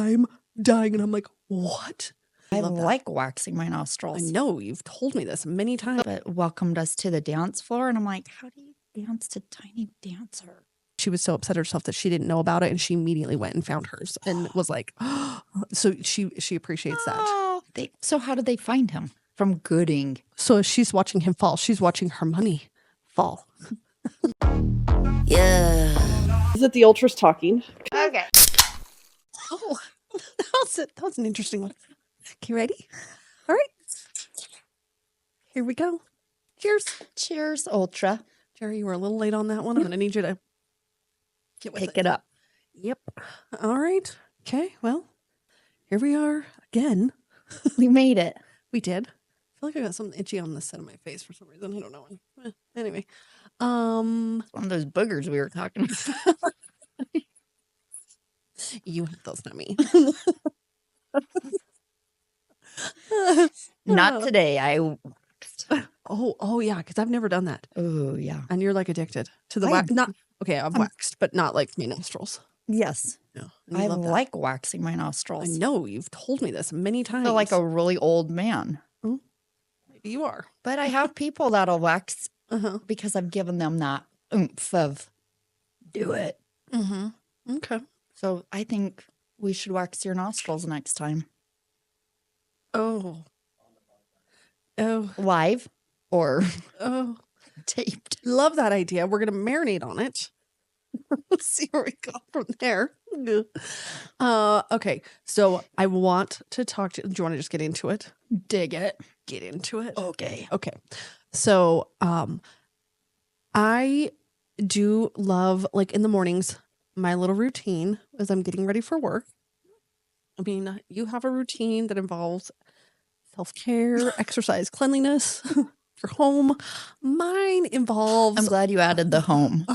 I'm dying. And I'm like, what? I like waxing my nostrils. I know, you've told me this many times. But welcomed us to the dance floor. And I'm like, how do you dance to Tiny Dancer? She was so upset herself that she didn't know about it. And she immediately went and found hers and was like, so she appreciates that. So how did they find him? From Gooding. So as she's watching him fall, she's watching her money fall. Yeah. Is it the ultras talking? Okay. Oh, that was an interesting one. Okay, ready? All right. Here we go. Cheers. Cheers, Ultra. Jerry, you were a little late on that one. I'm going to need you to pick it up. Yep. All right. Okay, well, here we are again. We made it. We did. I feel like I got something itchy on this side of my face for some reason. I don't know. Anyway. One of those boogers we were talking about. You have those, not me. Not today. Oh yeah, because I've never done that. Oh yeah. And you're like addicted to the wax. Not okay, I've waxed, but not like my nostrils. Yes. No. I like waxing my nostrils. I know, you've told me this many times. I feel like a really old man. Maybe you are. But I have people that'll wax because I've given them that oomph of do it. Mm-hmm. Okay. So I think we should wax your nostrils next time. Oh. Live or taped. Love that idea. We're going to marinate on it. Let's see where we go from there. Okay. So I want to talk to, do you want to just get into it? Dig it. Get into it. Okay. Okay. So, I do love, like in the mornings, my little routine as I'm getting ready for work. I mean, you have a routine that involves self-care, exercise, cleanliness, your home. Mine involves... I'm glad you added the home.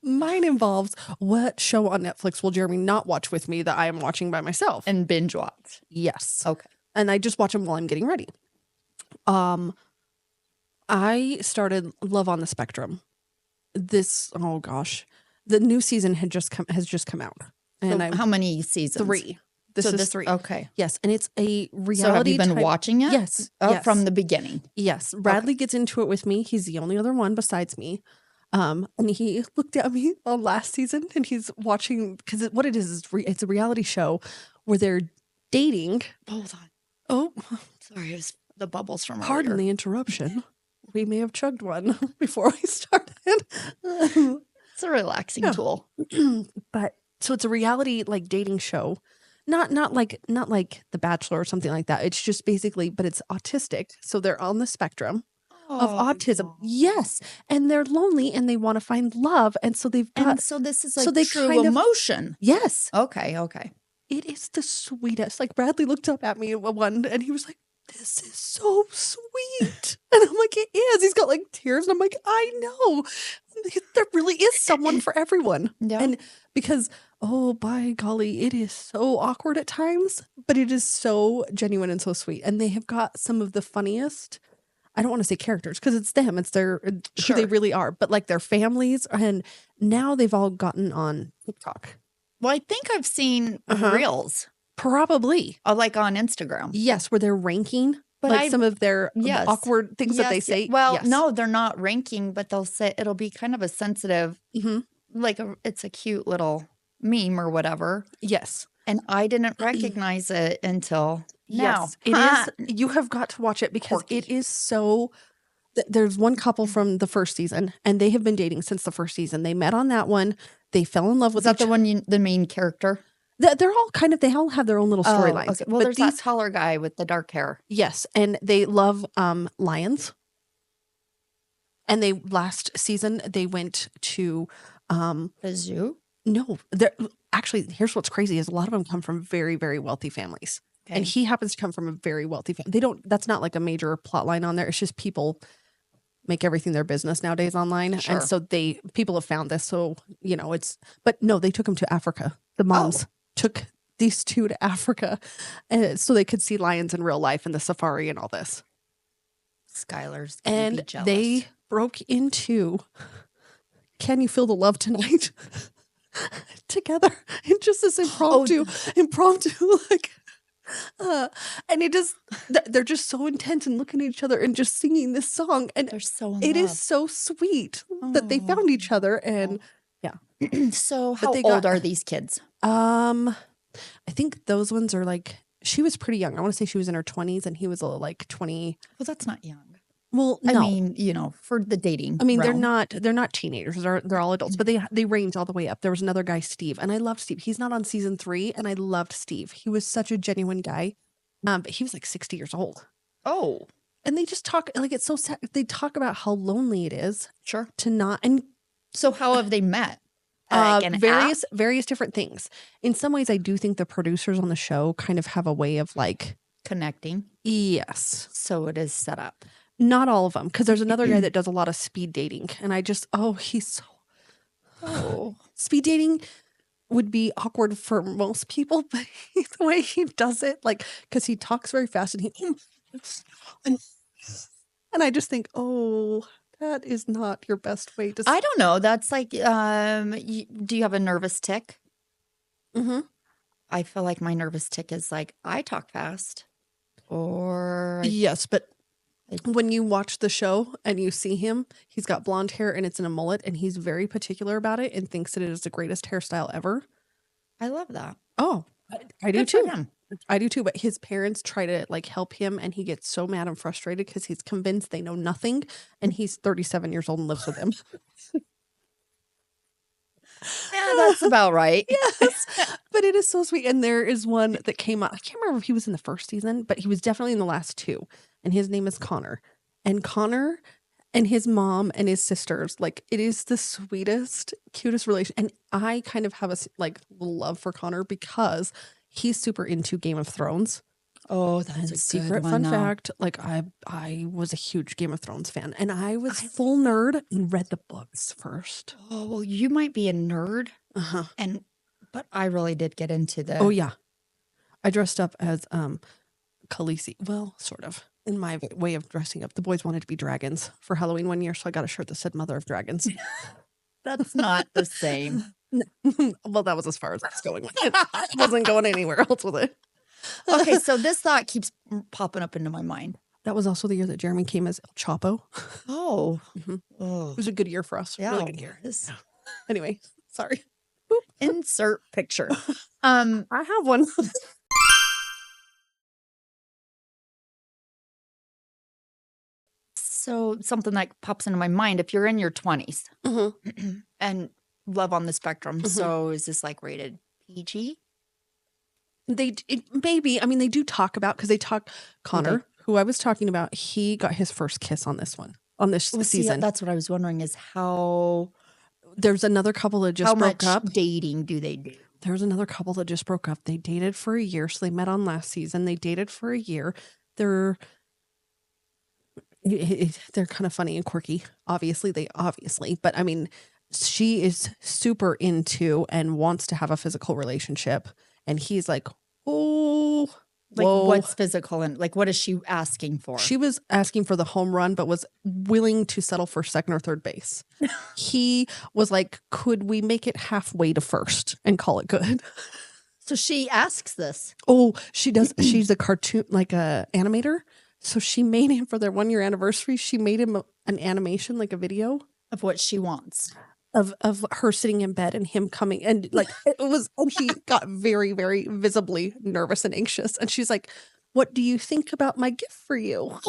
Mine involves what show on Netflix will Jeremy not watch with me that I am watching by myself? And binge watch. Yes. Okay. And I just watch them while I'm getting ready. I started Love on the Spectrum. Oh gosh, the new season has just come out. And so how many seasons? 3. This is 3. Okay. Yes, and it's a reality. So have you been watching it? Yes. Yes. From the beginning. Yes. Bradley gets into it with me. He's the only other one besides me. And he looked at me on last season, and he's watching because what it is it's a reality show where they're dating. Hold on. Oh, sorry, it was the bubbles from Pardon the interruption. We may have chugged one before we started. It's a relaxing tool. But so it's a reality like dating show. Not like The Bachelor or something like that. It's just basically, but it's autistic. So they're on the spectrum of autism. Yes. And they're lonely and they want to find love. And so they've got. And so this is like true emotion. Yes. Okay. It is the sweetest. Like Bradley looked up at me one and he was like, this is so sweet. And I'm like, it is. He's got like tears. And I'm like, I know. There really is someone for everyone. Yeah. And because, oh, by golly, it is so awkward at times, but it is so genuine and so sweet. And they have got some of the funniest, I don't want to say characters because it's them. It's who they really are. But like their families. And now they've all gotten on TikTok. Well, I think I've seen reels. Probably. Like on Instagram. Yes, where they're ranking like some of their awkward things that they say. Well, no, they're not ranking, but they'll say it'll be kind of a sensitive, like it's a cute little meme or whatever. Yes. And I didn't recognize it until now. Yes, it is. You have got to watch it because it is so... There's one couple from the first season and they have been dating since the first season. They met on that one. They fell in love with each other. Is that the one, the main character? They're all they all have their own little storylines. Okay. Well, there's that taller guy with the dark hair. Yes. And they love lions. And last season, they went to the zoo? No. Actually, here's what's crazy is a lot of them come from very, very wealthy families. Okay. And he happens to come from a very wealthy family. That's not like a major plot line on there. It's just people make everything their business nowadays online. Sure. And so people have found this. So, but no, they took them to Africa. The moms took these 2 to Africa so they could see lions in real life and the safari and all this. Skylar's and be jealous. They broke into Can You Feel the Love Tonight? together in just this impromptu, like, and it just, they're just so intense and looking at each other and just singing this song. And They're so in it love. is so sweet that they found each other. And So But how they old got- are these kids? I think those ones are like, she was pretty young. I want to say she was in her 20s and he was like 20. Well, that's not young. Well, no. I mean, you know, for the dating. I mean, realm. they're not teenagers. They're all adults, but they range all the way up. There was another guy, Steve, and I loved Steve. He's not on season 3, and I loved Steve. He was such a genuine guy. But he was like 60 years old. Oh, And they just talk like it's so sad. They talk about how lonely it is sure. to not and So how have they met? Like an app? various different things. In some ways, I do think the producers on the show kind of have a way of like Connecting. yes. So it is set up. Not all of them, because there's another guy that does a lot of speed dating, and I just he's so speed dating would be awkward for most people, but the way he does it, like because he talks very fast and I just think, that is not your best way to. I don't know. That's like, do you have a nervous tick? Mm-hmm. I feel like my nervous tick is like I talk fast, or Yes, but when you watch the show and you see him, he's got blonde hair and it's in a mullet, and he's very particular about it and thinks that it is the greatest hairstyle ever. I love that. Oh, I do Good for too. him. I do too. But his parents try to like help him, and he gets so mad and frustrated because he's convinced they know nothing, and he's 37 years old and lives with them. Yeah, that's about right. Yes, but it is so sweet. And there is one that came out. I can't remember if he was in the first season, but he was definitely in the last 2. And his name is Connor. And Connor and his mom and his sisters, like it is the sweetest, cutest relation. And I kind of have a like little love for Connor because he's super into Game of Thrones. Oh, that's a Secret good fun one, fact, like I was a huge Game of Thrones fan, and I was full nerd and read the books first. Oh, well, you might be a nerd, Uh-huh. but I really did get into the. Oh yeah, I dressed up as Khaleesi. Well, sort of in my way of dressing up. The boys wanted to be dragons for Halloween one year, so I got a shirt that said "Mother of Dragons." That's not the same. Well, that was as far as I was going with it. I wasn't going anywhere else with it. Okay, so this thought keeps popping up into my mind. That was also the year that Jeremy came as El Chapo. Oh, Mhm. oh. It was a good year for us. Yeah, Really good year. Anyway, sorry. Insert picture. I have one. So something that pops into my mind, if you're in your 20s and love on the spectrum, so is this like rated PG? Maybe. I mean, they do talk about, because they talk, Connor, who I was talking about, he got his first kiss on this one, on this season. That's what I was wondering is how There's another couple that just broke much up. dating do they do? There's another couple that just broke up. They dated for a year. So they met on last season. They dated for a year. They're kind of funny and quirky. Obviously, but I mean, she is super into and wants to have a physical relationship. And he's like, oh, Like whoa. what's physical and like what is she asking for? She was asking for the home run, but was willing to settle for second or third base. He was like, could we make it halfway to first and call it good? So she asks this. Oh, she does. She's a cartoon, like a animator. So she made him for their 1-year anniversary. She made him an animation, like a video Of what she wants. of her sitting in bed and him coming, and like it was. And he got very, very visibly nervous and anxious. And she's like, "What do you think about my gift for you?"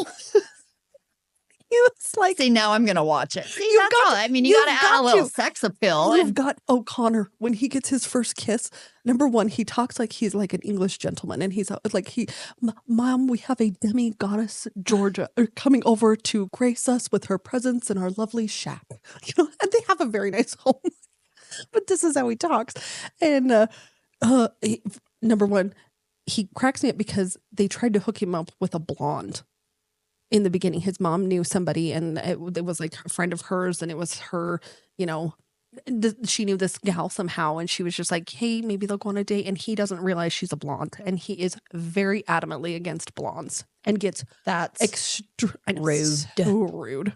He was like, See, now I'm gonna watch it. See, You've that's got all. to- I mean, you you've gotta add got a little to. sex appeal. You've got Connor, when he gets his first kiss, number one, he talks like he's like an English gentleman, and he's like, Mom, we have a demi goddess Georgia coming over to grace us with her presence in our lovely shack, and they have a very nice home. But this is how he talks, and number one, he cracks me up because they tried to hook him up with a blonde. In the beginning, his mom knew somebody, and it was like a friend of hers, and it was her, she knew this gal somehow, and she was just like, hey, maybe they'll go on a date, and he doesn't realize she's a blonde, and he is very adamantly against blondes and gets That's rude. So rude.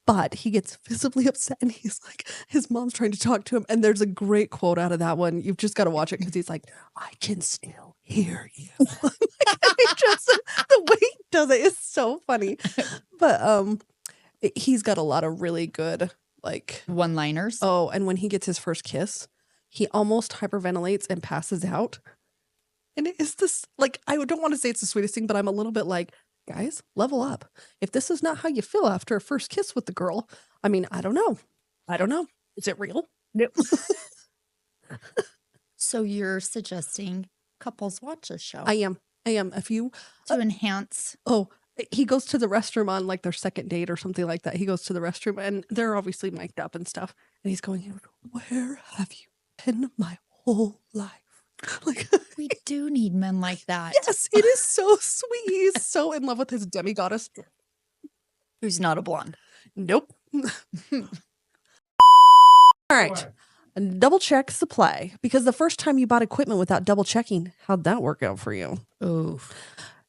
But he gets visibly upset and he's like, his mom's trying to talk to him. And there's a great quote out of that one. You've just got to watch it because he's like, I can still hear you. The way he does it is so funny. But he's got a lot of really good like one-liners. Oh, and when he gets his first kiss, he almost hyperventilates and passes out. And it is this, like, I don't want to say it's the sweetest thing, but I'm a little bit like, guys, level up. If this is not how you feel after a first kiss with the girl, I mean, I don't know. Is it real? No. So you're suggesting couples watch this show? I am. If you to enhance. Oh, he goes to the restroom on like their second date or something like that. He goes to the restroom and they're obviously mic'd up and stuff. And he's going, where have you been my whole life? Like, we do need men like that. Yes, it is so sweet. He's so in love with his demigoddess. Who's not a blonde. Nope. All right. Double check supply. Because the first time you bought equipment without double checking, how'd that work out for you? Oh.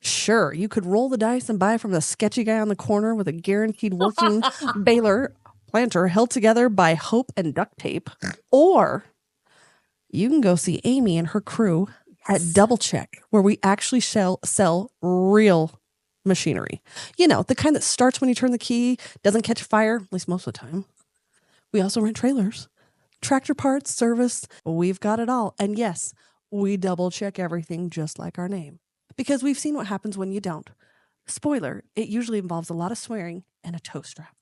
Sure, you could roll the dice and buy from the sketchy guy on the corner with a guaranteed working baler planter held together by hope and duct tape. Or you can go see Amy and her crew at Double Check, where we actually sell real machinery. You know, the kind that starts when you turn the key, doesn't catch fire, at least most of the time. We also rent trailers, tractor parts, service. We've got it all. And yes, we double check everything just like our name. Because we've seen what happens when you don't. Spoiler, it usually involves a lot of swearing and a toe strap.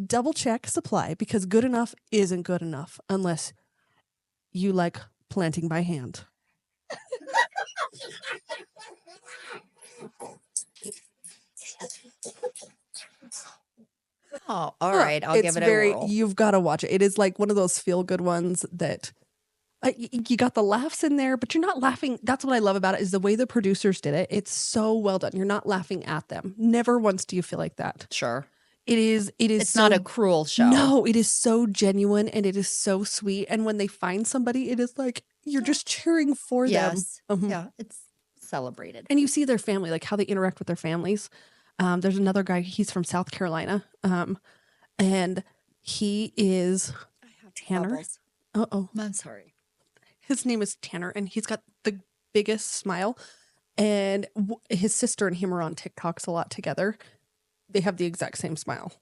Double check supply, because good enough isn't good enough unless you like planting by hand. Oh, all right. I'll give it a whirl. You've got to watch it. It is like one of those feel-good ones that you got the laughs in there, but you're not laughing. That's what I love about it, is the way the producers did it. It's so well done. You're not laughing at them. Never once do you feel like that. Sure. It is. It's not a cruel show. No, it is so genuine and it is so sweet. And when they find somebody, it is like you're just cheering for them. Yeah, it's celebrated. And you see their family, like how they interact with their families. There's another guy, he's from South Carolina. And he is Tanner. Uh-oh. I'm sorry. His name is Tanner, and he's got the biggest smile. And his sister and him are on TikToks a lot together. They have the exact same smile.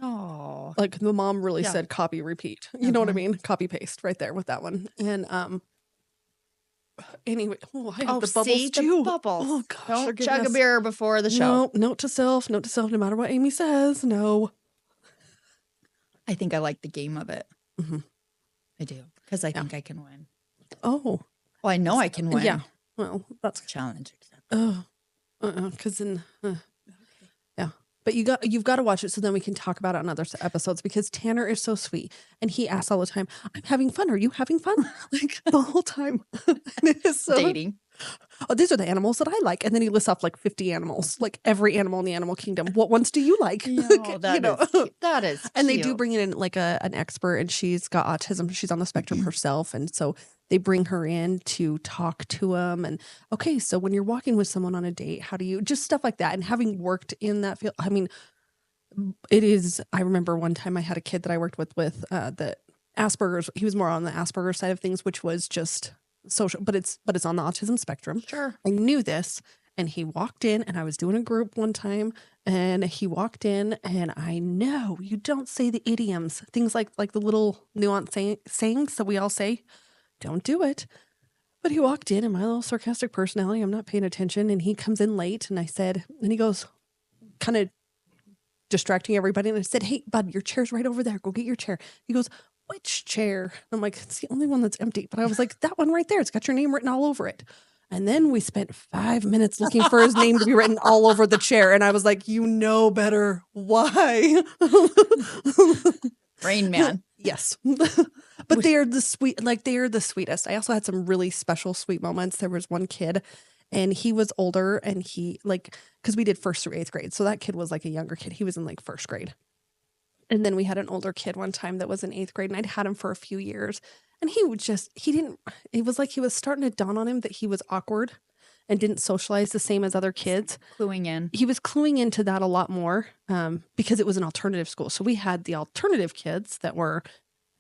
Oh. Like the mom really said copy, repeat. You know what I mean? Copy, paste right there with that one. And anyway, I have the bubbles too. The bubbles. Oh gosh. Don't chug a beer before the show. No, note to self, no matter what Amy says. No. I think I like the game of it. Mm-hmm. I do. Because I think I can win. Oh. Well, I know I can win. Yeah. Well, that's a challenge. Oh. Because then yeah. But you've got to watch it so then we can talk about it on other episodes, because Tanner is so sweet and he asks all the time, I'm having fun. Are you having fun? Like the whole time. And it is so dating. Oh, these are the animals that I like. And then he lists off like 50 animals, like every animal in the animal kingdom. What ones do you like? No, that is cute. And they do bring in like an expert, and she's got autism. She's on the spectrum herself. And so they bring her in to talk to him. And okay, so when you're walking with someone on a date, how do you, just stuff like that. And having worked in that field, I mean, it is, I remember one time I had a kid that I worked with the Asperger's. He was more on the Asperger's side of things, which was just social, but it's on the autism spectrum. Sure. I knew this, and he walked in, and I was doing a group one time, and he walked in, and I know you don't say the idioms, things like the little nuance sayings that we all say. Don't do it. But he walked in, and my little sarcastic personality, I'm not paying attention, and he comes in late, and I said, and he goes, kind of distracting everybody, and I said, hey, bud, your chair's right over there. Go get your chair. He goes, which chair? I'm like, it's the only one that's empty. But I was like, that one right there. It's got your name written all over it. And then we spent 5 minutes looking for his name to be written all over the chair. And I was like, you know better. Why? Rain Man. Yes. But they are the sweetest. I also had some really special sweet moments. There was one kid, and he was older, and he because we did 1st through 8th grade. So that kid was like a younger kid. He was in like 1st grade. And then we had an older kid one time that was in 8th grade, and I'd had him for a few years. And it was like he was starting to dawn on him that he was awkward and didn't socialize the same as other kids. Cluing in. He was cluing into that a lot more because it was an alternative school. So we had the alternative kids that were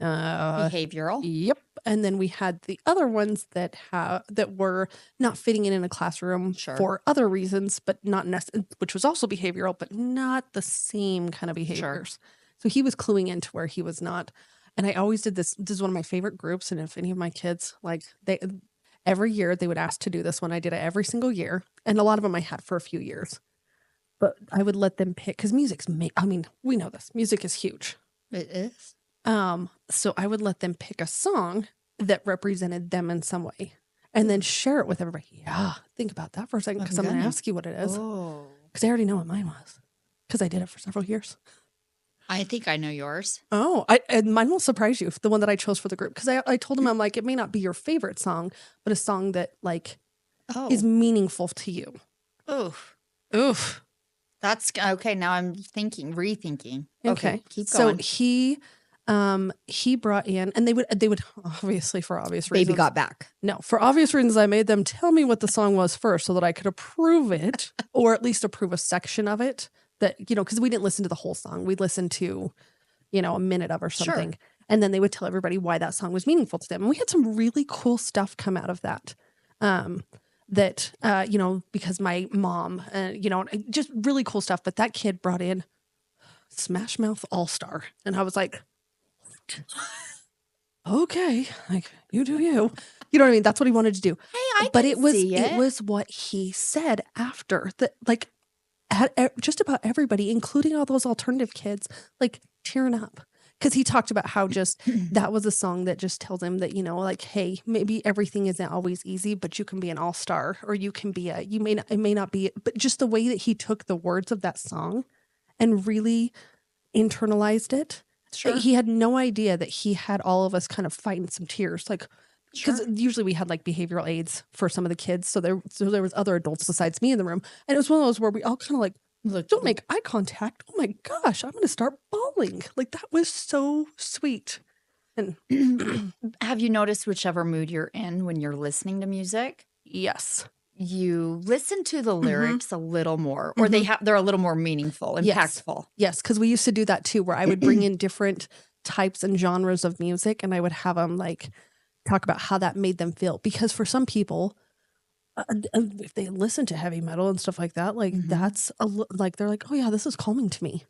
Behavioral. Yep. And then we had the other ones that were not fitting in a classroom for other reasons, but not which was also behavioral, but not the same kind of behaviors. So he was cluing into where he was not. And I always did this. This is one of my favorite groups. And if any of my kids, like every year they would ask to do this one. I did it every single year. And a lot of them I had for a few years. But I would let them pick, because we know this. Music is huge. It is. So I would let them pick a song that represented them in some way and then share it with everybody. Yeah. Think about that for a second, because I'm going to ask you what it is. Because I already know what mine was, because I did it for several years. I think I know yours. Oh, and mine will surprise you, the one that I chose for the group. Because I told him, I'm like, it may not be your favorite song, but a song that is meaningful to you. Oof. That's okay. Now I'm rethinking. Okay. Keep going. So he brought in, and they would obviously, for obvious reasons. Baby got back. No, for obvious reasons, I made them tell me what the song was first so that I could approve it, or at least approve a section of it. That, because we didn't listen to the whole song. We'd listen to, a minute of or something. Sure. And then they would tell everybody why that song was meaningful to them. And we had some really cool stuff come out of that. Because my mom, just really cool stuff. But that kid brought in Smash Mouth All-Star. And I was like, okay, like, you do you. You know what I mean? That's what he wanted to do. Hey, it was what he said after that, just about everybody, including all those alternative kids, tearing up. Because he talked about how just that was a song that just tells him that, hey, maybe everything isn't always easy, but you can be an all-star, or you can be it may not be, but just the way that he took the words of that song and really internalized it. Sure. He had no idea that he had all of us kind of fighting some tears. Because usually we had behavioral aids for some of the kids. So there was other adults besides me in the room. And it was one of those where we all kind of look, don't make eye contact. Oh my gosh, I'm going to start bawling. That was so sweet. And have you noticed whichever mood you're in when you're listening to music? Yes. You listen to the lyrics a little more, or they're a little more meaningful, impactful. Yes, because we used to do that too, where I would bring in different types and genres of music, and I would have them talk about how that made them feel. Because for some people, if they listen to heavy metal and stuff like that, that's they're like, oh yeah, this is calming to me.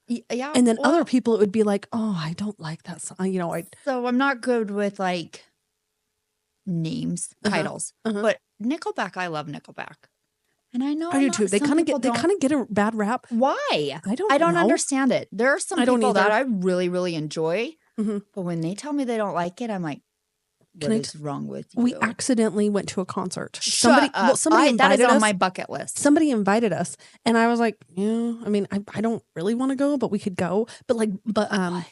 Yeah. And then other people, it would be like, oh, I don't like that song. So I'm not good with names, titles, but Nickelback, I love Nickelback. And I know I do too. They kind of get a bad rap. Why? I don't know. Understand it. There are some people that I really, really enjoy, but when they tell me they don't like it, I'm like, what is wrong with you? We accidentally went to a concert. Somebody invited that is on my bucket list. Somebody invited us, and I was like, yeah, I don't really want to go, but we could go. But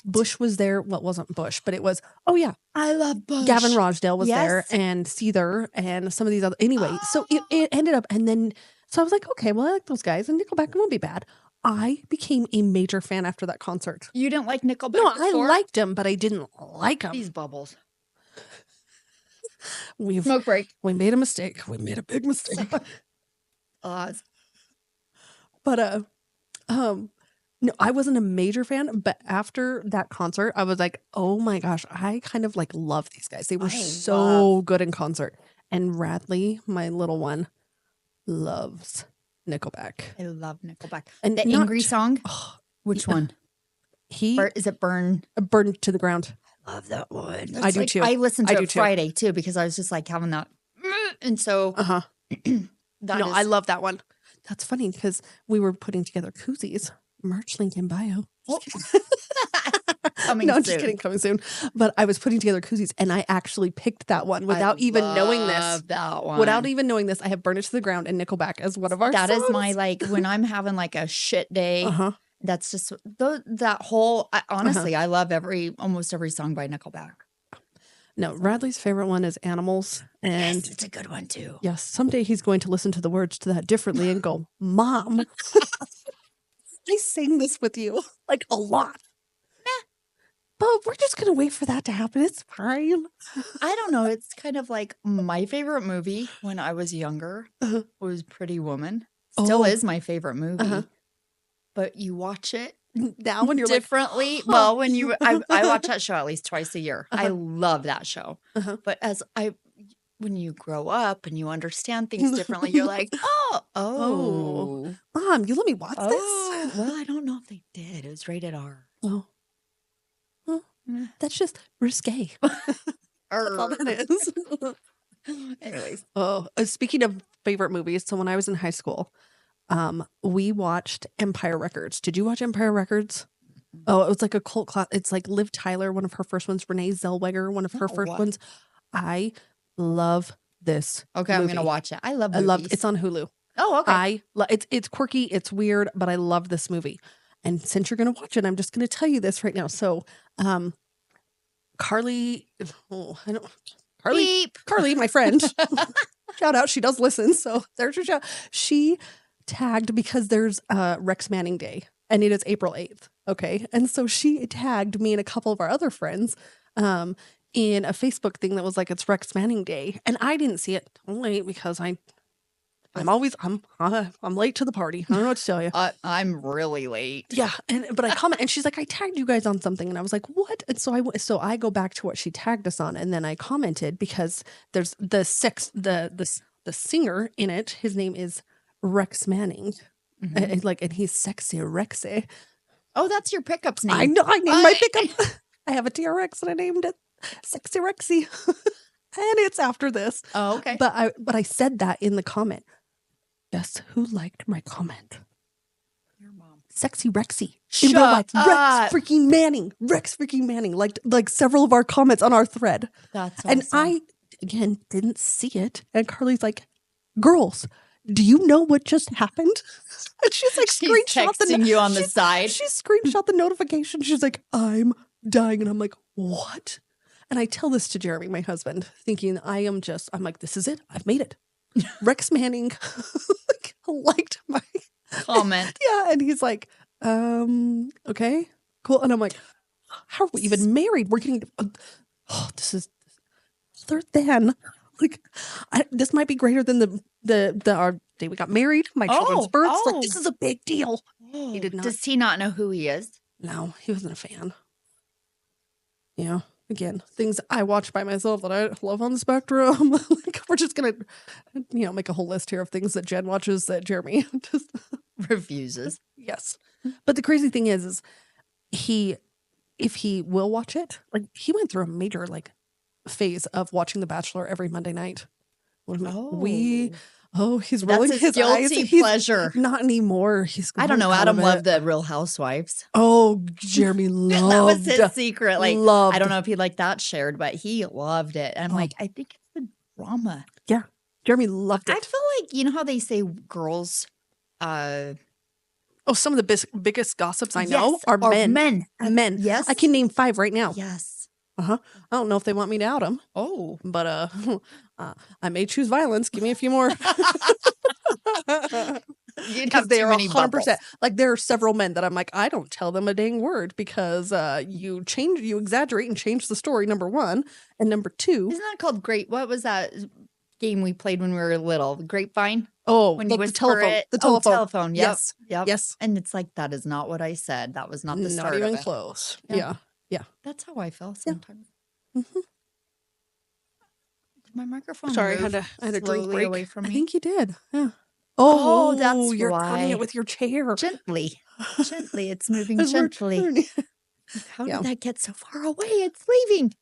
Bush was there. Well, it wasn't Bush, but it was, oh yeah. I love Bush. Gavin Rossdale was there, and Seether, and some of these other, anyway. So it ended up, and then, so I was like, okay, well, I like those guys, and Nickelback won't be bad. I became a major fan after that concert. You didn't like Nickelback No, before? I liked him, but I didn't like him. These bubbles. Smoke break. We made a mistake. We made a big mistake. But no, I wasn't a major fan, but after that concert, I was like, oh my gosh, I kind of love these guys. They were so good in concert. And Radley, my little one, loves Nickelback. I love Nickelback. And the angry song? Which one? Is it Burn to the Ground? Love that one. I do too. I listened to it Friday too, because I was just having that. And so I love that one. That's funny because we were putting together koozies. Merch link in bio. Coming no, I'm soon. just kidding. Coming soon. But I was putting together koozies, and I actually picked that one without even knowing this. That one. Without even knowing this, I have Burn It to the Ground and Nickelback as one of our That songs. is my when I'm having a shit day. That's just that whole. Honestly, I love almost every song by Nickelback. No, Radley's favorite one is Animals. And yes, it's a good one too. Yes, someday he's going to listen to the words to that differently and go, Mom, I sing this with you a lot. but we're just going to wait for that to happen. It's fine. I don't know. It's kind of like my favorite movie when I was younger was Pretty Woman. Still is my favorite movie. But you watch it now when you're differently. Like, well, when I watch that show at least twice a year. I love that show. But when you grow up and you understand things differently, you're like, oh, Mom, you let me watch this? Well, I don't know if they did. It was rated R. Oh. Well, that's just risque. That's all that is. Anyways. Speaking of favorite movies, so when I was in high school, we watched Empire Records. Did you watch Empire Records? Oh, it was like a cult class. It's like Liv Tyler, one of her first ones. Renee Zellweger, one of her first ones. I love this. Okay, movie. I'm gonna watch it. I love movies. It's on Hulu. Oh, okay. It's quirky, it's weird, but I love this movie. And since you're gonna watch it, I'm just gonna tell you this right now. So, Carly, my friend, shout out. She does listen, so there's her shout. She tagged because there's Rex Manning Day, and it is April 8th. Okay, and so she tagged me and a couple of our other friends. In a Facebook thing that was like, it's Rex Manning Day. And I didn't see it late because I'm late to the party. I don't know what to tell you. I'm really late. Yeah. But I comment and she's like, I tagged you guys on something. And I was like, what? And so I go back to what she tagged us on. And then I commented because there's the singer in it. His name is Rex Manning. And he's sexy Rexy. Oh, that's your pickup's name. I know. I named my pickup. I have a TRX and I named it Sexy Rexy. And it's after this. Oh, okay. But I said that in the comment. Guess who liked my comment? Your mom. Sexy Rexy. Shut up. Rex freaking Manning. Rex freaking Manning. Like several of our comments on our thread. That's awesome. And I, again, didn't see it. And Carly's like, girls, do you know what just happened? And she's like, texting you on the side. She screenshot the notification. She's like, I'm dying. And I'm like, what? And I tell this to Jeremy, my husband, thinking I'm like, this is it. I've made it. Rex Manning liked my comment. Yeah. And he's like, okay, cool. And I'm like, how are we even married? We're getting, this is other than like, this might be greater than our day we got married, my children's births. Like, this is a big deal. He did not. Does he not know who he is? No, he wasn't a fan. Yeah. Again, things I watch by myself that I love on the spectrum. Like, we're just going to, make a whole list here of things that Jen watches that Jeremy just refuses. Yes. But the crazy thing is if he will watch it, like he went through a major phase of watching The Bachelor every Monday night. He's rolling his eyes. Guilty pleasure. Not anymore. I don't know. Adam loved the Real Housewives. Oh, Jeremy loved. That was his secret. I don't know if he liked that shared, but he loved it. And I'm like, I think it's the drama. Yeah, Jeremy loved it. I feel like, you know how they say girls. Some of the biggest gossips I know are men. Men. Yes, I can name 5 right now. Yes. I don't know if they want me to out them. Oh, but I may choose violence. Give me a few more. Because they are 100%. Like, there are several men that I'm like, I don't tell them a dang word because you exaggerate and change the story. Number 1, and number 2. Isn't that called What was that game we played when we were little? Grapevine. Oh, when you the telephone. The telephone. Telephone. Yep. Yes. Yes. And it's like, that is not what I said. That was not the start. Not even of it. close. Yeah. Yeah. That's how I feel sometimes. Yeah. Mm-hmm. Did my microphone Sorry, I had a drink break away from me. I think you did. Yeah. Oh, that's you're why. cutting it with your chair. Gently. It's moving gently. How did that get so far away? It's leaving.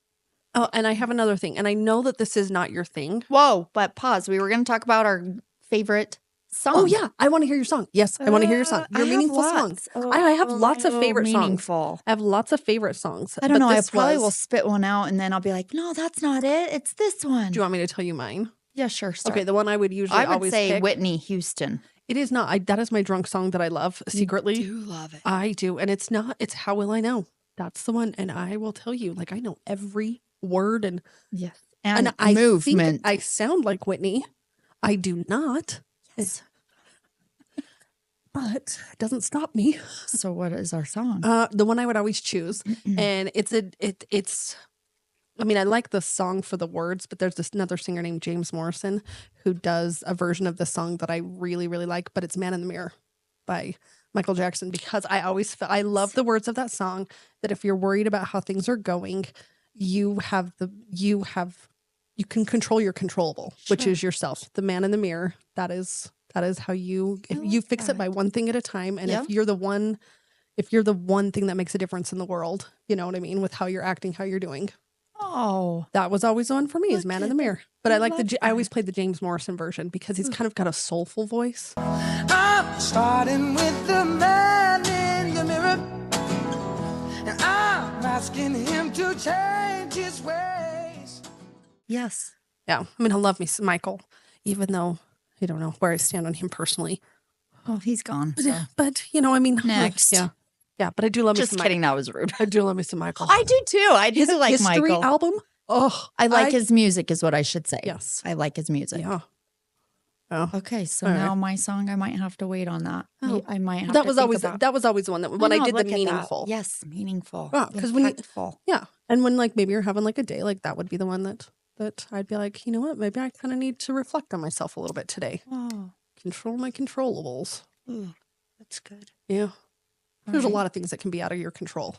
Oh, and I have another thing. And I know that this is not your thing. Whoa, but pause. We were going to talk about our favorite song. Oh, yeah. I want to hear your song. Yes, I want to hear your song. Your meaningful song. I have lots of favorite songs. I have lots of favorite songs. I don't know. I probably will spit one out and then I'll be like, no, that's not it. It's this one. Do you want me to tell you mine? Yeah, sure. Start. Okay, the one I would usually always say pick. Whitney Houston. It is not. That is my drunk song that I love secretly. You do love it. I do. And it's not. It's How Will I Know. That's the one. And I will tell you, I know every word and yes. And I movement. I sound like Whitney. I do not. Yes. but it doesn't stop me. So what is our song? The one I would always choose, and it's. I mean, I like the song for the words, but there's another singer named James Morrison who does a version of the song that I really, really like, but it's "Man in the Mirror" by Michael Jackson, because I love the words of that song, that if you're worried about how things are going, you can control your controllable, which is yourself. The man in the mirror. That is how you fix it by one thing at a time. And if you're the one thing that makes a difference in the world, you know what I mean, with how you're acting, how you're doing. Oh, that was always the one for me, is "Man in the Mirror." But I always played the James Morrison version because he's kind of got a soulful voice. I'm starting with the man in the mirror, and I'm asking him to change his ways. yes. Yeah. I mean, I love me some Michael, even though I don't know where I stand on him personally. Oh, he's gone. But you know, I mean, Next. Yeah, but I do love me Just some kidding. Michael. That was rude. I do love me some Michael. I do too. I do His like History Michael. album. Oh, I like his music is what I should say. Yes. I like his music. Yeah. Oh. Okay, so All now right. my song, I might have to wait on that. Oh. I might have That to was think always about. that was always the one that when I did the meaningful. Yes, meaningful. Yeah, because when impactful. and when like maybe you're having like a day, like that would be the one that I'd be like, you know what, maybe I kind of need to reflect on myself a little bit today. Oh, Control my controllables. ooh, that's good. Yeah. There's a right. lot of things that can be out of your control.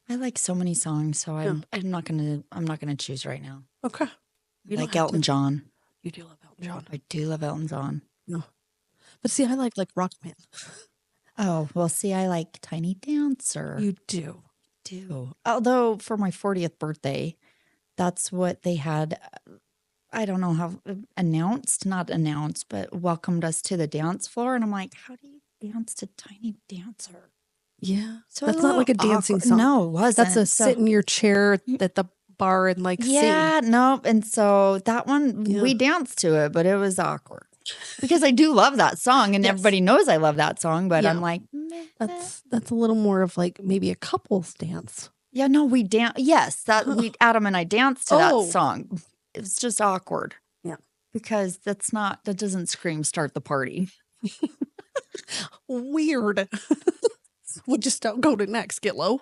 I like so many songs, so I'm not gonna choose right now. Okay. You Like don't have Elton to. John. You do love Elton John. I do love Elton John. No. But see, I like Rockman. Oh, well, see, I like Tiny Dancer. You do. do. Although for my 40th birthday, that's what they had. I don't know how not announced, but welcomed us to the dance floor. And I'm like, how do you dance to Tiny Dancer? Yeah. So That's not like a dancing song. No, it wasn't. That's a sit in your chair at the bar and like yeah, sing. no. And so that one, we danced to it, but it was awkward because I do love that song and everybody knows I love that song, but I'm like, meh. That's a little more of like maybe a couple's dance. Yeah, no, we dance. Yes, Adam and I danced to that song. It was just awkward. Yeah. Because that doesn't scream start the party. Weird. We just don't go to next, get low.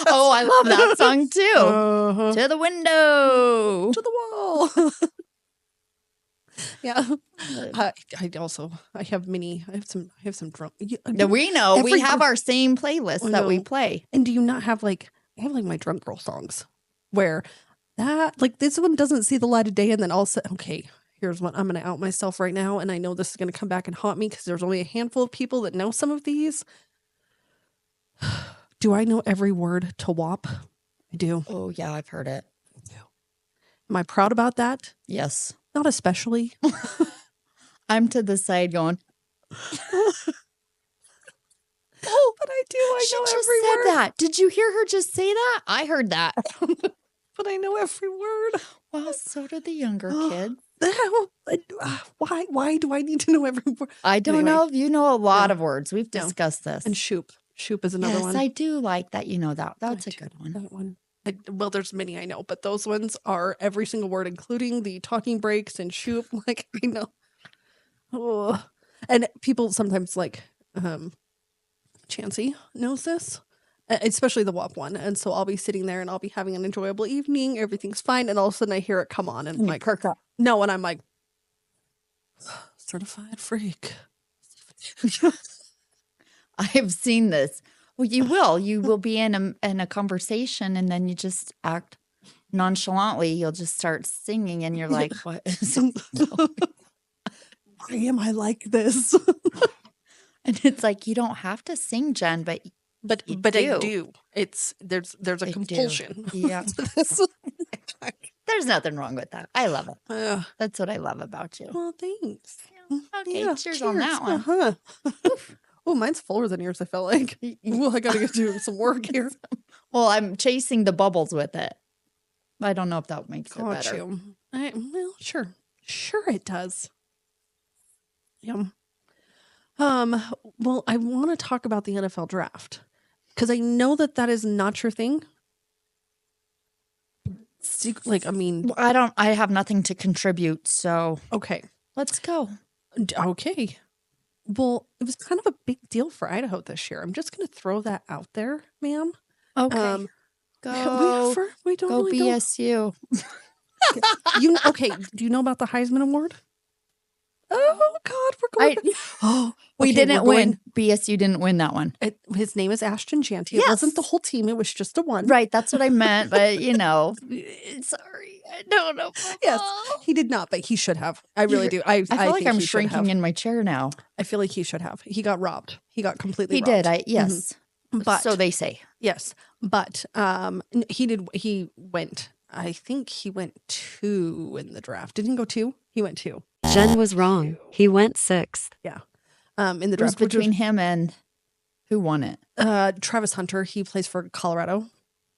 Oh, I love that song too. To the window. To the wall. Yeah. I have some drum. We know. We have our same playlist that we play. And do you not have I have like my drunk girl songs where this one doesn't see the light of day and then all of a sudden, okay, here's what I'm going to out myself right now. And I know this is going to come back and haunt me because there's only a handful of people that know some of these. Do I know every word to WAP? I do. Oh, yeah, I've heard it. I do. Am I proud about that? Yes. Not especially. I'm to the side going, oh, but I do. I she know just every said word. that. Did you hear her just say that? I heard that. But I know every word. Well, so do the younger kids. Why do I need to know every word? I don't know. You know a lot of words. We've discussed this. And Shoop. Shoop is another one. Yes, I do like that. You know that. That's a good one. That one. Well, there's many I know, but those ones are every single word, including the talking breaks and Shoop. Like, I know. Oh. And people sometimes Chancey knows this, especially the WAP one. And so I'll be sitting there and I'll be having an enjoyable evening. Everything's fine. And all of a sudden I hear it come on and I'm like, perk up. No. And I'm like, certified freak. I've seen this. Well, you will. You will be in a conversation and then you just act nonchalantly. You'll just start singing and you're like, what is Why am I like this? And it's like, you don't have to sing, Jen, but I do. There's a compulsion. Yeah. There's nothing wrong with that. I love it. That's what I love about you. Well, thanks. Okay, Yeah, cheers on that one. Uh-huh. Oh, mine's fuller than yours, I feel like. Well, I gotta get doing some work here. Well, I'm chasing the bubbles with it. I don't know if that makes it Got better. you. Well, sure. Sure it does. Yeah. Well, I want to talk about the NFL draft because I know that is not your thing. I have nothing to contribute, so Okay. let's go. Okay. Well, it was kind of a big deal for Idaho this year. I'm just going to throw that out there, ma'am. Okay. We don't Go really don't. BSU. Okay, do you know about the Heisman Award? Oh God, we're going. We Okay, didn't we're win. going- BSU didn't win that one. His name is Ashton Janty. It Yes. wasn't the whole team. It was just a one. Right. That's what I meant. But, sorry. I don't know. Yes, he did not, but he should have. I really do. I feel like think I'm he should shrinking have. in my chair now. I feel like he should have. He got robbed. He got completely He robbed. did. Yes. But So they say. yes, but he did. He went. I think he went 2 in the draft. Didn't he go 2? He went 2. Jen was wrong. He went 6th. Yeah. In the It was draft between him and who won it? Travis Hunter. He plays for Colorado,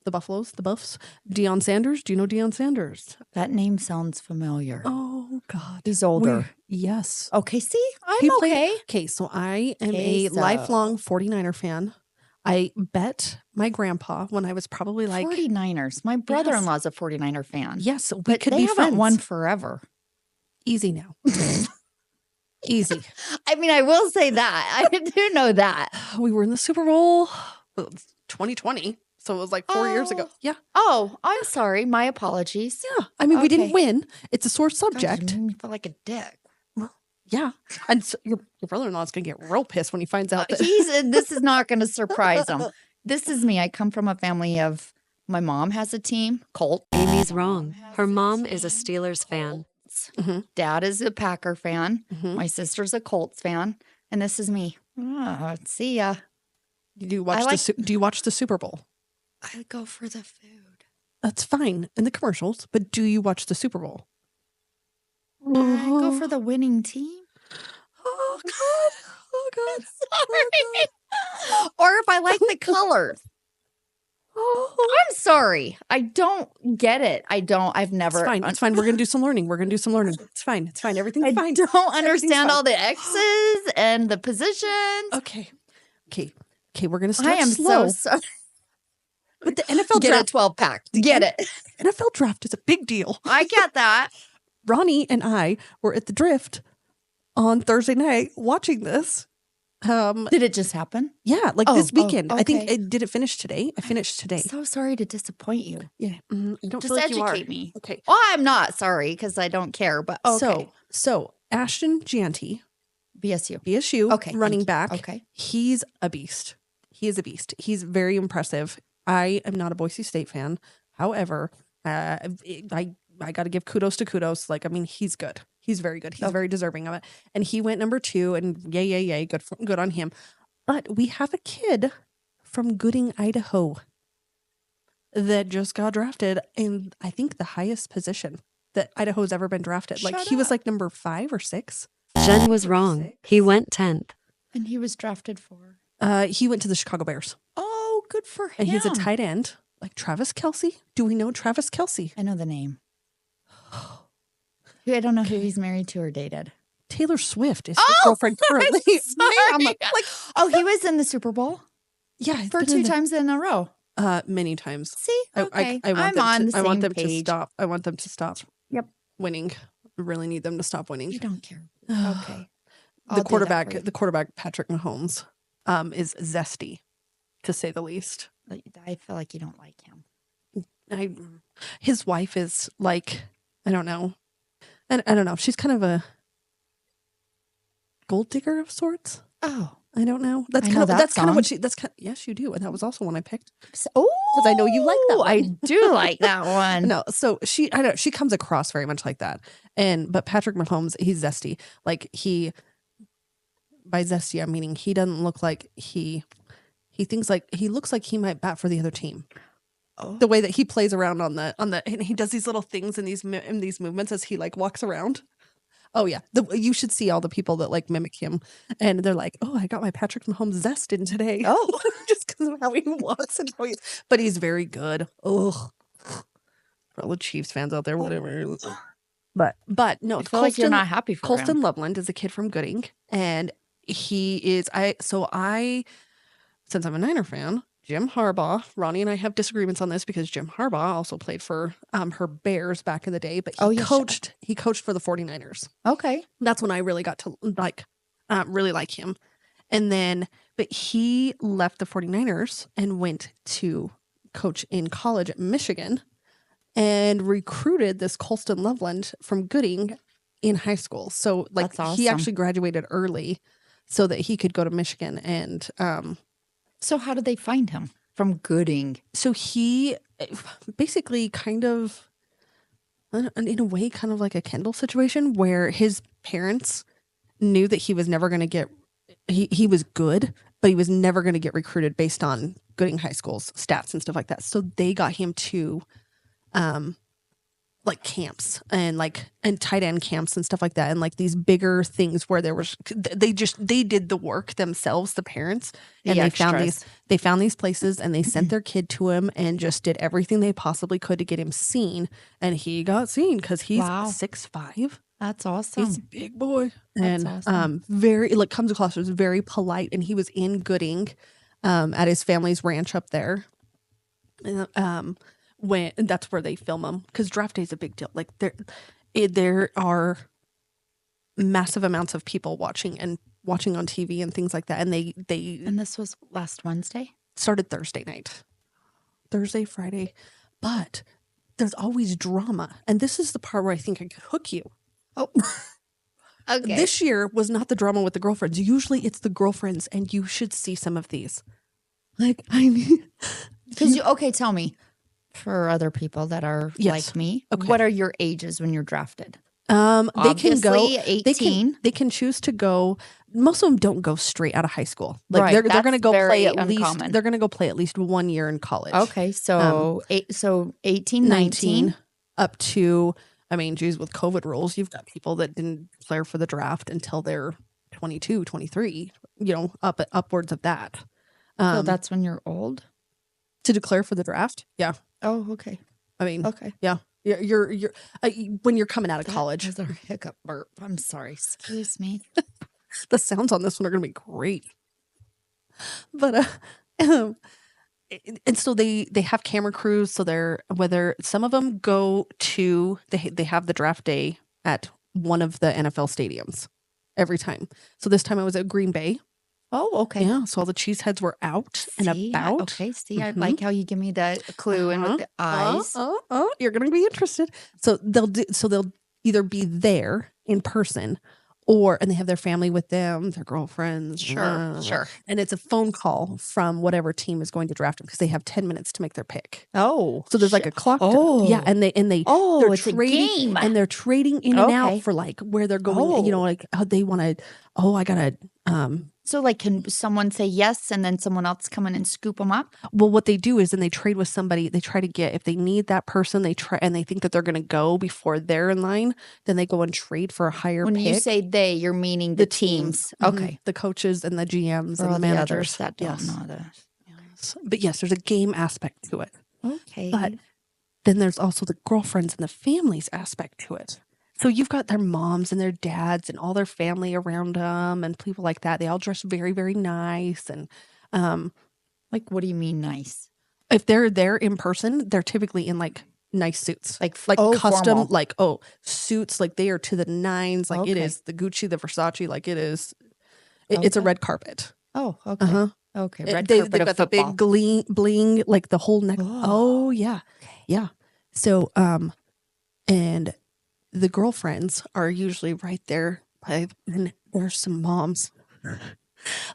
the Buffaloes, the Buffs. Deion Sanders. Do you know Deion Sanders? That name sounds familiar. Oh God, He's older. Yes. Okay. See, I'm He played- okay. Okay, so I am Okay, a so- lifelong 49er fan. I bet my grandpa when I was probably like 49ers. My brother-in-law's a 49er fan. yes, we But could they be haven't friends. won forever. Easy now. Easy. I mean, I will say that. I do know that. We were in the Super Bowl 2020, so it was like 4 years ago. Oh. Yeah. Oh, I'm sorry. My apologies. Yeah. I mean, we didn't Okay. win. It's a sore God, subject. you made me feel like a dick. Yeah. And so your brother-in-law is going to get real pissed when he finds out that This is not going to surprise him. This is me. I come from a family of my mom has a team, Colt. Amy's wrong. Her mom is a Steelers fan. Dad is a Packer fan. Mhm. My sister's a Colts fan. And this is me. See ya. do you watch do you watch the Super Bowl? I go for the food. That's fine in the commercials, but do you watch the Super Bowl? I go for the winning team. Oh God. Oh God. Sorry. Or if I like the colors. I'm sorry. I don't get it. I've never. It's fine. It's fine. We're gonna do some learning. It's fine. It's fine. Everything's I fine. don't Everything's understand fine. all the X's and the positions. Okay. We're gonna start I am slow. so sorry. But the NFL Get a draft. 12-pack. Get it. NFL draft is a big deal. I get that. Ronnie and I were at the Drift on Thursday night watching this. Did it just happen? Yeah, like this weekend. I think okay. did it finish today? I finished today. So sorry to disappoint you. Yeah, I don't Just feel like you are. educate me. Okay, Well, I'm not sorry because I don't care, but okay. So Ashton Janty, BSU. BSU, Okay, running thank back. you. Okay. He's a beast. He is a beast. He's very impressive. I am not a Boise State fan. However, I got to give kudos to kudos. Like, I mean, he's good. He's very good. He's very deserving of it. And he went number 2 and yay. Good on him. But we have a kid from Gooding, Idaho that just got drafted in, I think, the highest position that Idaho's ever been drafted. Like, Shut he was up. like number 5 or 6. Jen was wrong. He went 10th. And he was drafted for. He went to the Chicago Bears. Oh, good for him. And he's a tight end, like Travis Kelce. Do we know Travis Kelce? I know the name. I don't know who he's married to or dated. Taylor Swift is his girlfriend currently. Sorry. Ma'am, like, He was in the Super Bowl yeah, he's for been 2 in the- times in a row. many times. See, okay. I want I'm them on to, the I want same them to page. stop. I want them to stop. Yep. Winning. I really need them to stop winning. You don't care. Okay. I'll The do that for you. quarterback Patrick Mahomes, is zesty, to say the least. I feel like you don't like him. His wife is like, I don't know. I don't know. She's kind of a gold digger of sorts. Oh. I don't know. I know that That's kind of what song. yes, you do. And that was also one I picked. Oh, Because I know you like that one. I do like that one. No, so she comes across very much like that. But Patrick Mahomes, he's zesty. Like by zesty, I'm meaning he doesn't look like he looks like he might bat for the other team. Oh. The way that he plays around on the and he does these little things in these movements as he like walks around. Oh yeah, you should see all the people that like mimic him, and they're like, "Oh, I got my Patrick Mahomes zest in today." Oh. just because of how he walks and how but he's very good. Oh, for all the Chiefs fans out there, whatever. But no, I feel like you're not happy for Colston him. Loveland is a kid from Gooding, and he is since I'm a Niner fan, Jim Harbaugh, Ronnie and I have disagreements on this because Jim Harbaugh also played for her Bears back in the day, but he coached for the 49ers. Okay. That's when I really got to like really like him. And then, but he left the 49ers and went to coach in college at Michigan and recruited this Colston Loveland from Gooding in high school. So like That's he awesome. actually graduated early so that he could go to Michigan. And So how did they find him? From Gooding. so he basically kind of, in a way, kind of like a Kendall situation where his parents knew that he was never going to get, he was good, but he was never going to get recruited based on Gooding High School's stats and stuff like that. So they got him to like camps and tight end camps and stuff like that. And like these bigger things where there was, they did the work themselves, the parents, and they found these places and they sent their kid to him and just did everything they possibly could to get him seen. And he got seen because he's 6'5". That's awesome. He's a big boy. That's And awesome. very, like, comes across as very polite. And he was in Gooding at his family's ranch up there. And that's where they film him, because draft day is a big deal. Like there are massive amounts of people watching on TV and things like that. And And this was last Wednesday? started Thursday night, Thursday, Friday, but there's always drama. And this is the part where I think I could hook you. Oh, okay. This year was not the drama with the girlfriends. Usually it's the girlfriends, and you should see some of these. Like, I mean, Because okay, tell me, for other people that are Yes. like me, Okay. what are your ages when you're drafted? they can go. Obviously, 18. They can choose to go. Most of them don't go straight out of high school. Like Right, they're going to that's go play very at least. uncommon. They're going to go play at least 1 year in college. Okay, so 18, 19. up to. I mean, geez, with COVID rules, you've got people that didn't declare for the draft until they're 22, 23. You know, upwards of that. So that's when you're old? To declare for the draft. Yeah, Oh, okay. I mean, Okay. yeah, you're when you're coming out of college. That was a hiccup burp. I'm sorry. Excuse me. The sounds on this one are going to be great. But and so they have camera crews. So whether some of them go to they have the draft day at one of the NFL stadiums every time. So this time I was at Green Bay. Oh, okay. Yeah, so all the cheeseheads were out and See, about. Okay, see, I Mhm. like how you give me the clue and with the eyes. Oh, you're going to be interested. So they'll either be there in person, and they have their family with them, their girlfriends. Sure. And it's a phone call from whatever team is going to draft them, because they have 10 minutes to make their pick. Oh, So there's like a clock. Oh. Yeah, and they're it's a trading, game. and they're trading in and out Okay. for like where they're going. You know, like they want to. Oh, I gotta. So, like, can someone say yes and then someone else come in and scoop them up? Well, what they do is then they trade with somebody. They try to get, if they need that person, they try, and they think that they're going to go before they're in line, then they go and trade for a higher When pick. you say they, you're meaning the teams. Mhm. Okay. The coaches and the GMs For and all the the managers. others that don't Yes. know the. Yes. But yes, there's a game aspect to it. Okay. But then there's also the girlfriends and the families aspect to it. So you've got their moms and their dads and all their family around them and people like that. They all dress very, very nice. And like, what do you mean nice? if they're there in person, they're typically in like nice suits, Like custom, formal. suits. Like they are to the nines. Like it Okay. is the Gucci, the Versace. Like it is. It's a Okay. red carpet. Oh, okay. Uh-huh. Okay. It- Red they've carpet got of the football. big bling, like the whole neck. Oh. Oh yeah, yeah. So and the girlfriends are usually right there. And there's some moms.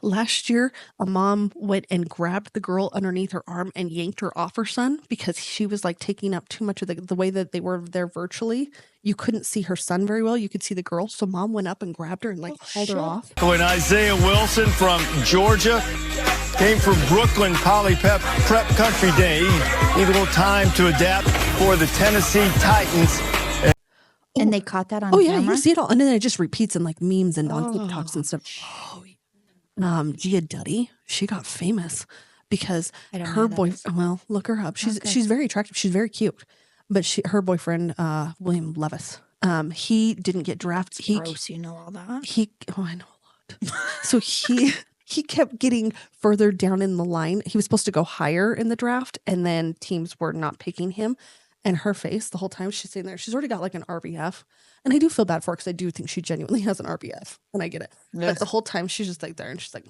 Last year, a mom went and grabbed the girl underneath her arm and yanked her off her son because she was like taking up too much of the way that they were there virtually. You couldn't see her son very well. You could see the girl. So mom went up and grabbed her and like hauled her off. When Isaiah Wilson from Georgia came from Brooklyn Poly Prep Country Day. Need a little time to adapt for the Tennessee Titans. And they caught that on Oh yeah, camera? you see it all, and then it just repeats in like memes and on TikToks and stuff. Gia Duddy, she got famous because I don't know her who that boyfriend. Well, look her up. She's very attractive. She's very cute, but her boyfriend William Levis, he didn't get drafted. Gross, you know all that. I know a lot. So he kept getting further down in the line. He was supposed to go higher in the draft, and then teams were not picking him. And her face the whole time she's sitting there, she's already got like an RBF. And I do feel bad for her because I do think she genuinely has an RBF. And I get it. Yes. But the whole time she's just like there and she's like,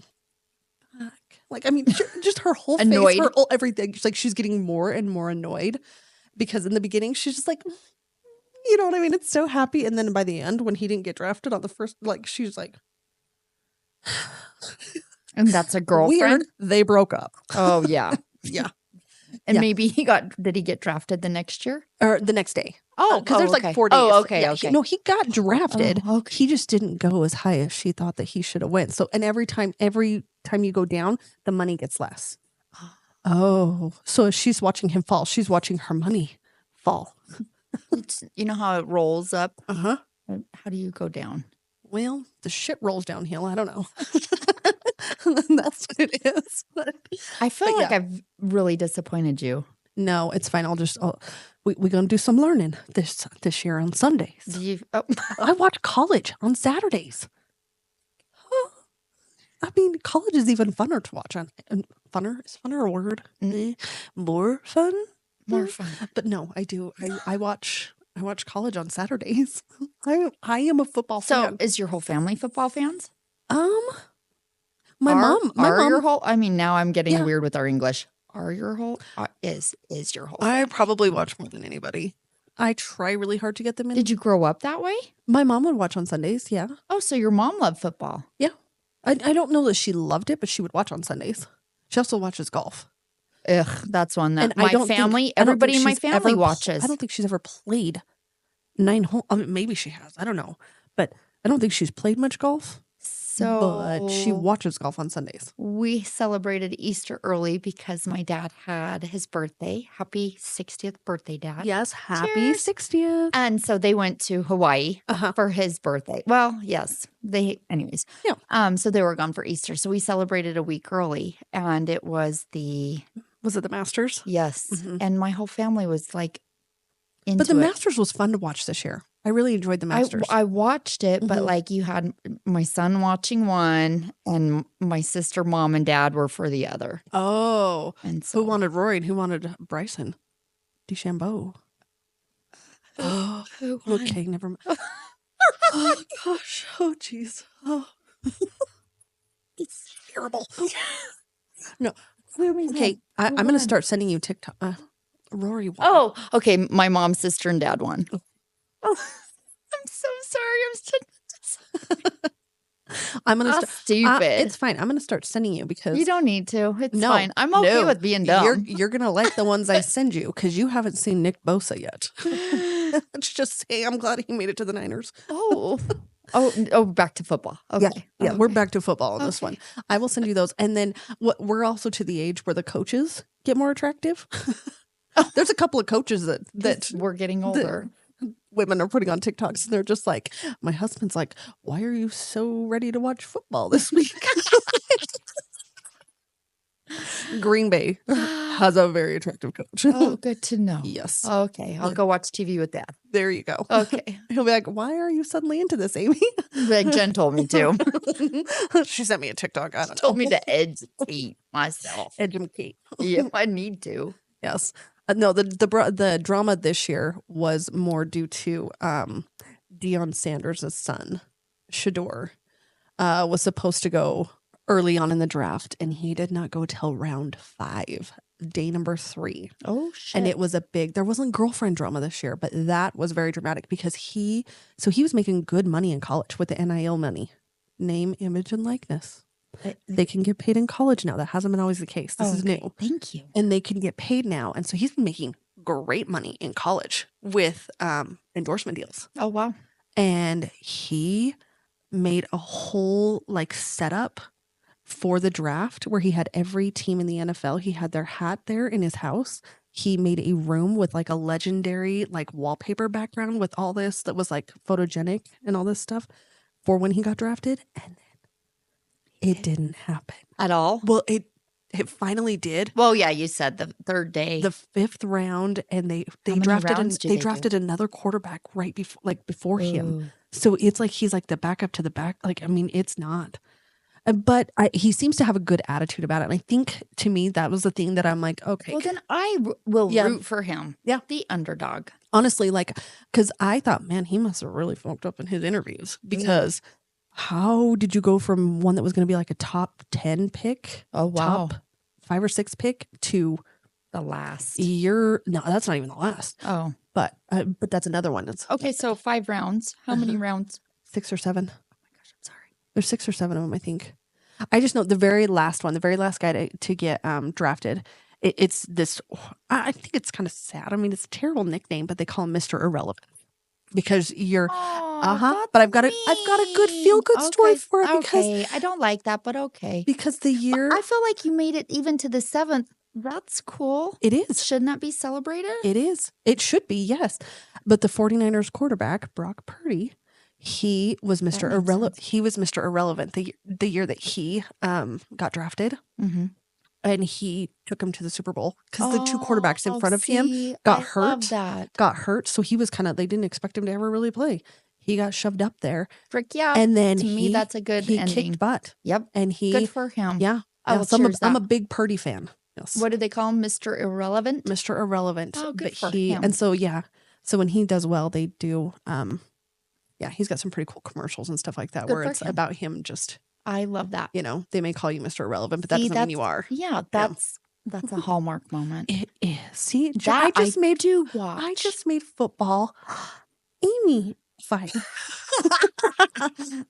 fuck. Like, I mean, just her whole Annoyed. face, her whole everything. She's like, she's getting more and more annoyed because in the beginning, she's just like, you know what I mean? It's so happy. And then by the end, when he didn't get drafted on the first, like, she's like, And that's a girlfriend? weird. They broke up. Oh, yeah. Yeah. And Yeah. maybe did he get drafted the next year? Or the next day. Oh, Because there's okay. like 4 days. Oh, okay, Yeah, okay. no, he got drafted. Oh, okay. He just didn't go as high as she thought that he should have went. So, and every time you go down, the money gets less. Oh, so as she's watching him fall, she's watching her money fall. You know how it rolls up? Uh-huh. How do you go down? Well, the shit rolls downhill. I don't know. That's what it is. I feel But like yeah. I've really disappointed you. No, it's fine. We're going to do some learning this year on Sundays. Do you? Oh. I watch college on Saturdays. I mean, college is even funner to watch. Funner? Is funner a word? More fun? More fun. But no, I do. I watch college on Saturdays. I am a football So fan. is your whole family football fans? My mom. Your whole? I mean, now I'm getting Yeah. weird with our English. Are your whole? Is your whole? I probably watch more than anybody. I try really hard to get them in. Did you grow up that way? My mom would watch on Sundays. Yeah. Oh, so your mom loved football. Yeah. I don't know that she loved it, but she would watch on Sundays. She also watches golf. Ugh, that's one that I my don't think- family, I don't everybody think in my she's family ever watches. I don't think she's ever played 9 holes. I mean, maybe she has. I don't know. But I don't think she's played much golf. So But she watches golf on Sundays. we celebrated Easter early because my dad had his birthday. Happy 60th birthday, Dad. Yes. Happy Cheers. 60th. And so they went to Hawaii Uh-huh. for his birthday. Well, yes. Anyways. Yeah. So they were gone for Easter. So we celebrated a week early and it was Was it the Masters? yes. Mhm. And my whole family was like into But the it. Masters was fun to watch this year. I really enjoyed the Masters. I watched it, but Mhm. like you had my son watching one and my sister, mom, and dad were for the other. Oh. And so Who wanted Rory and who wanted Bryson? DeChambeau. who won? Okay, never mind. Oh, gosh. Oh, jeez. Oh. It's terrible. No. Okay, I'm going to start sending you TikTok. Rory won. Oh, okay. My mom, sister, and dad won. Oh, I'm so sorry. I'm going to That's start. stupid. It's fine. I'm going to start sending you because You don't need to. It's No, fine. I'm okay no. with being dumb. You're going to like the ones I send you because you haven't seen Nick Bosa yet. Let's just say I'm glad he made it to the Niners. Oh, back to football. Okay. Yeah, Okay. we're back to football on this one. I will send you those. And then we're also to the age where the coaches get more attractive. There's a couple of coaches that We're getting older. women are putting on TikToks and they're just like, my husband's like, why are you so ready to watch football this week? Green Bay has a very attractive coach. Oh, good to know. Yes. Okay. I'll go watch TV with dad. There you go. Okay. He'll be like, why are you suddenly into this, Amy? Like Jen told me to. She sent me a TikTok. I don't Told know. me to educate myself. Educate. Yeah, I need to. Yes. No, the drama this year was more due to Deion Sanders' son, Shador, was supposed to go early on in the draft, and he did not go till round 5, day number 3. Oh, shit. And it was there wasn't girlfriend drama this year, but that was very dramatic because he was making good money in college with the NIL money, name, image, and likeness. They can get paid in college now. That hasn't been always the case. This is new. Thank you. And they can get paid now. And so he's been making great money in college with endorsement deals. Oh, wow. And he made a whole setup for the draft where he had every team in the NFL. He had their hat there in his house. He made a room with a legendary wallpaper background with all this that was photogenic and all this stuff for when he got drafted. And it didn't happen. At all? Well, it finally did. Well, yeah, you said the third day. The 5th round, and they many drafted rounds do they they do? drafted another quarterback right before him. Ooh. So it's he's the backup to the back. I mean, it's not. But he seems to have a good attitude about it. And I think to me, that was the thing that I'm like, okay. Well, then I will Yeah. root for him. Yeah. The underdog. Honestly, like, because I thought, man, he must have really fucked up in his interviews because how did you go from one that was going to be like a top 10 pick? Oh, wow. Top 5 or 6 pick to The last. no, that's not even the last. Oh. But that's another one. That's Okay, so 5 rounds. How many rounds? 6 or 7. Oh my gosh, I'm sorry. There's 6 or 7 of them, I think. I just know the very last one, the very last guy to get drafted. It's this. I think it's kind of sad. I mean, it's a terrible nickname, but they call him Mr. Irrelevant because you're. But I've got a good feel good story for it because I don't like that, but okay. Because the year I feel like you made it even to the 7th. That's cool. it is. Shouldn't that be celebrated? It is. It should be, yes. But the 49ers quarterback, Brock Purdy, he was Mr. Irrelevant. He was Mr. Irrelevant the year that he got drafted. Mm-hmm. And he took him to the Super Bowl because the 2 quarterbacks in front of him got hurt. Got hurt. So he was they didn't expect him to ever really play. He got shoved up there. Frick yeah. And then to me, that's a good he ending. kicked butt. Yep. And good for him. Yeah. I will so cheers I'm that. a big Purdy fan. Yes. What do they call him? Mr. Irrelevant? Mr. Irrelevant. Oh, good for him. him. And so, yeah. So when he does well, they do. He's got some pretty cool commercials and stuff like that Good where for it's him. about him just, I love that. they may call you Mr. Irrelevant, but that doesn't mean you are. Yeah, that's a hallmark moment. It is. See, That I just made watch. I just made football. Amy, fine.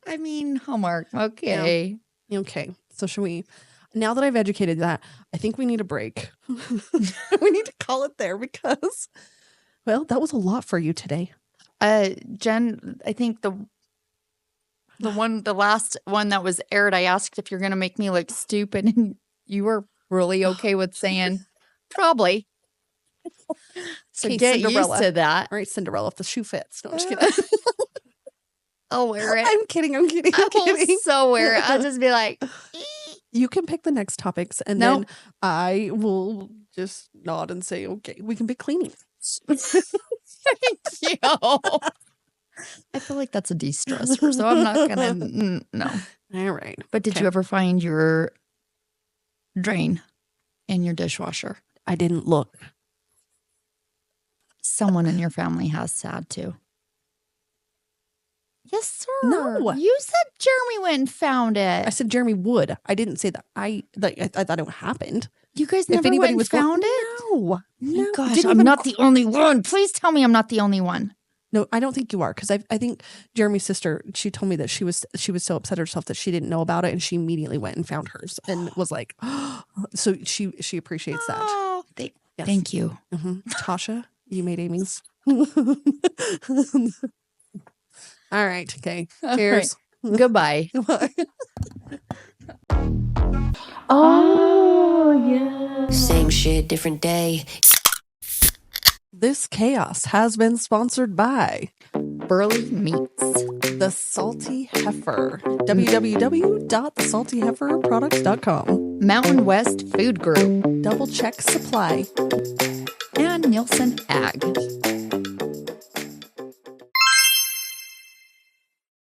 I mean, hallmark. Okay. Okay. So should we, now that I've educated that, I think we need a break. We need to call it there because, well, that was a lot for you today. Jen, I think the last one that was aired, I asked if you're going to make me look stupid, and you were really okay with saying probably. So Okay, get Cinderella. used to that. All right, Cinderella, if the shoe fits. No, I'm just kidding. I'll wear it. I'm kidding. I'm kidding. I will so wear it. I'll just be like, You can pick the next topics, and then I will just nod and say, okay, we can pick cleaning. thank you. I feel like that's a de-stressor, so I'm not gonna. No. All right. But did you ever find your drain in your dishwasher? I didn't look. Someone in your family has sad too. Yes, sir. No. You said Jeremy went and found it. I said Jeremy would. I didn't say that. I thought it happened. You guys never went and found it? No. No. Gosh, Didn't I'm even not the only one. Please tell me I'm not the only one. No, I don't think you are, because I think Jeremy's sister, she told me that she was so upset herself that she didn't know about it, and she immediately went and found hers and was like, so she appreciates that. Oh, Yes. thank you. Tasha, you made Amy's. All right. Okay. Cheers. Right. Goodbye. Oh, yeah. Same shit, different day. This chaos has been sponsored by Burley Meats. The Salty Heifer. www.saltyheiferproducts.com. Mountain West Food Group. Double check supply. And Nielsen Ag.